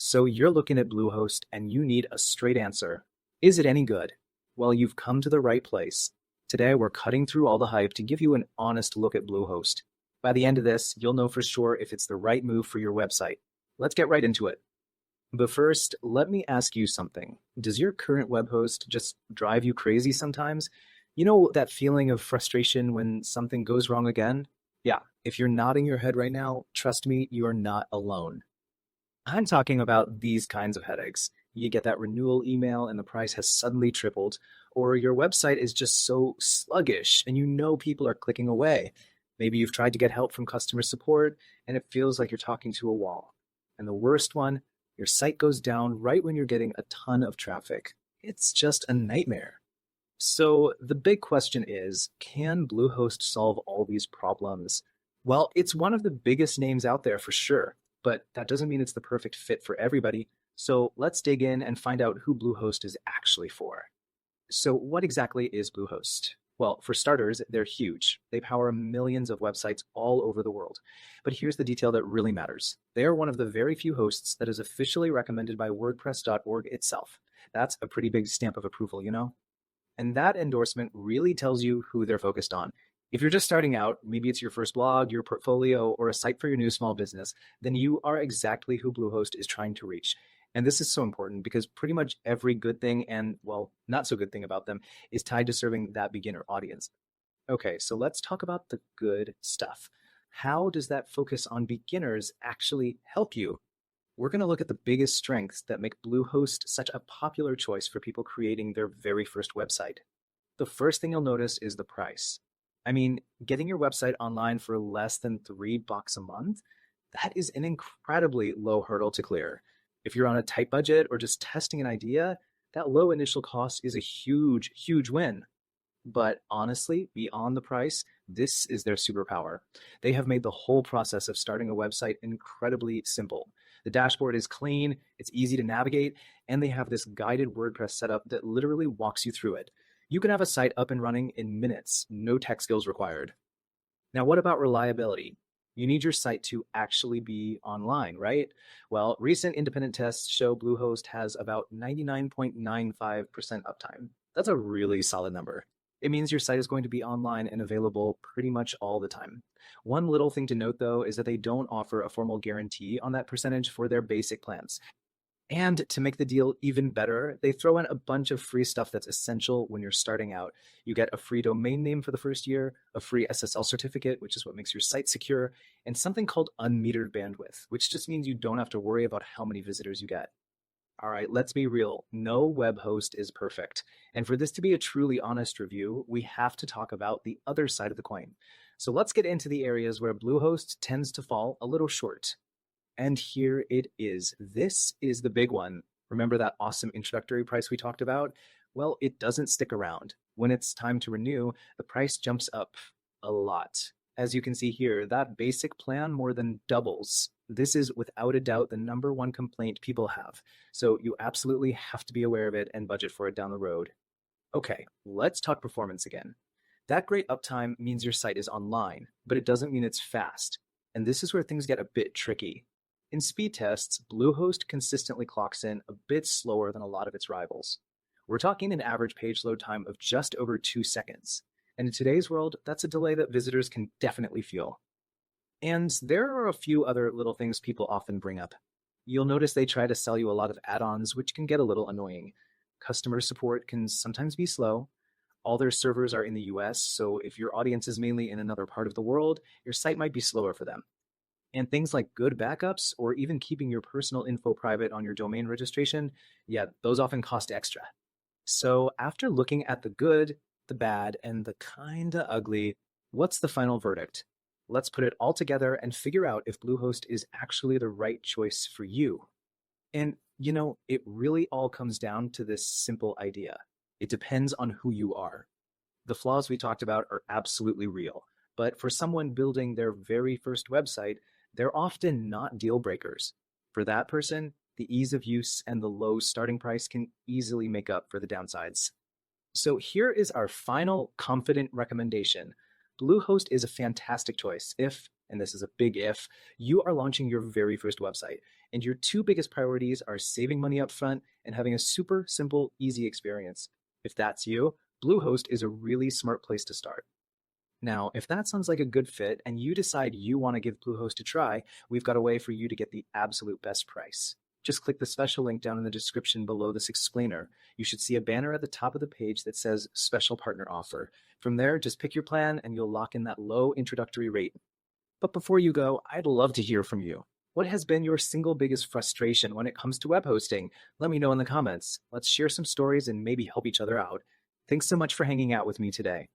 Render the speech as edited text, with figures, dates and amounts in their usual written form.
So you're looking at Bluehost and you need a straight answer. Is it any good? Well, you've come to the right place. Today, we're cutting through all the hype to give you an honest look at Bluehost. By the end of this, you'll know for sure if it's the right move for your website. Let's get right into it. But first, let me ask you something. Does your current web host just drive you crazy sometimes? You know that feeling of frustration when something goes wrong again? Yeah, if you're nodding your head right now, trust me, you are not alone. I'm talking about these kinds of headaches. You get that renewal email and the price has suddenly tripled, or your website is just so sluggish and you know people are clicking away. Maybe you've tried to get help from customer support and it feels like you're talking to a wall. And the worst one, your site goes down right when you're getting a ton of traffic. It's just a nightmare. So the big question is, can Bluehost solve all these problems? Well, it's one of the biggest names out there for sure, but that doesn't mean it's the perfect fit for everybody. So let's dig in and find out who Bluehost is actually for. So what exactly is Bluehost? Well, for starters, they're huge. They power millions of websites all over the world. But here's the detail that really matters. They are one of the very few hosts that is officially recommended by WordPress.org itself. That's a pretty big stamp of approval, you know? And that endorsement really tells you who they're focused on. If you're just starting out, maybe it's your first blog, your portfolio, or a site for your new small business, then you are exactly who Bluehost is trying to reach. And this is so important because pretty much every good thing and, well, not so good thing about them is tied to serving that beginner audience. Okay, so let's talk about the good stuff. How does that focus on beginners actually help you? We're going to look at the biggest strengths that make Bluehost such a popular choice for people creating their very first website. The first thing you'll notice is the price. I mean, getting your website online for less than $3 a month, that is an incredibly low hurdle to clear. If you're on a tight budget or just testing an idea, that low initial cost is a huge, huge win. But honestly, beyond the price, this is their superpower. They have made the whole process of starting a website incredibly simple. The dashboard is clean, it's easy to navigate, and they have this guided WordPress setup that literally walks you through it. You can have a site up and running in minutes, no tech skills required. Now, what about reliability? You need your site to actually be online, right? Well, recent independent tests show Bluehost has about 99.95% uptime. That's a really solid number. It means your site is going to be online and available pretty much all the time. One little thing to note, though, is that they don't offer a formal guarantee on that percentage for their basic plans. And to make the deal even better, they throw in a bunch of free stuff that's essential when you're starting out. You get a free domain name for the first year, a free SSL certificate, which is what makes your site secure, and something called unmetered bandwidth, which just means you don't have to worry about how many visitors you get. All right, let's be real. No web host is perfect. And for this to be a truly honest review, we have to talk about the other side of the coin. So let's get into the areas where Bluehost tends to fall a little short. And here it is. This is the big one. Remember that awesome introductory price we talked about? Well, it doesn't stick around. When it's time to renew, the price jumps up a lot. As you can see here, that basic plan more than doubles. This is without a doubt the number one complaint people have. So you absolutely have to be aware of it and budget for it down the road. Okay, let's talk performance again. That great uptime means your site is online, but it doesn't mean it's fast. And this is where things get a bit tricky. In speed tests, Bluehost consistently clocks in a bit slower than a lot of its rivals. We're talking an average page load time of just over 2 seconds. And in today's world, that's a delay that visitors can definitely feel. And there are a few other little things people often bring up. You'll notice they try to sell you a lot of add-ons, which can get a little annoying. Customer support can sometimes be slow. All their servers are in the US, so if your audience is mainly in another part of the world, your site might be slower for them. And things like good backups or even keeping your personal info private on your domain registration, yeah, those often cost extra. So after looking at the good, the bad, and the kinda ugly, what's the final verdict? Let's put it all together and figure out if Bluehost is actually the right choice for you. And, it really all comes down to this simple idea. It depends on who you are. The flaws we talked about are absolutely real, but for someone building their very first website, they're often not deal breakers. For that person, the ease of use and the low starting price can easily make up for the downsides. So here is our final confident recommendation. Bluehost is a fantastic choice if, and this is a big if, you are launching your very first website, and your two biggest priorities are saving money up front and having a super simple, easy experience. If that's you, Bluehost is a really smart place to start. Now, if that sounds like a good fit and you decide you want to give Bluehost a try, we've got a way for you to get the absolute best price. Just click the special link down in the description below this explainer. You should see a banner at the top of the page that says Special Partner Offer. From there, just pick your plan and you'll lock in that low introductory rate. But before you go, I'd love to hear from you. What has been your single biggest frustration when it comes to web hosting? Let me know in the comments. Let's share some stories and maybe help each other out. Thanks so much for hanging out with me today.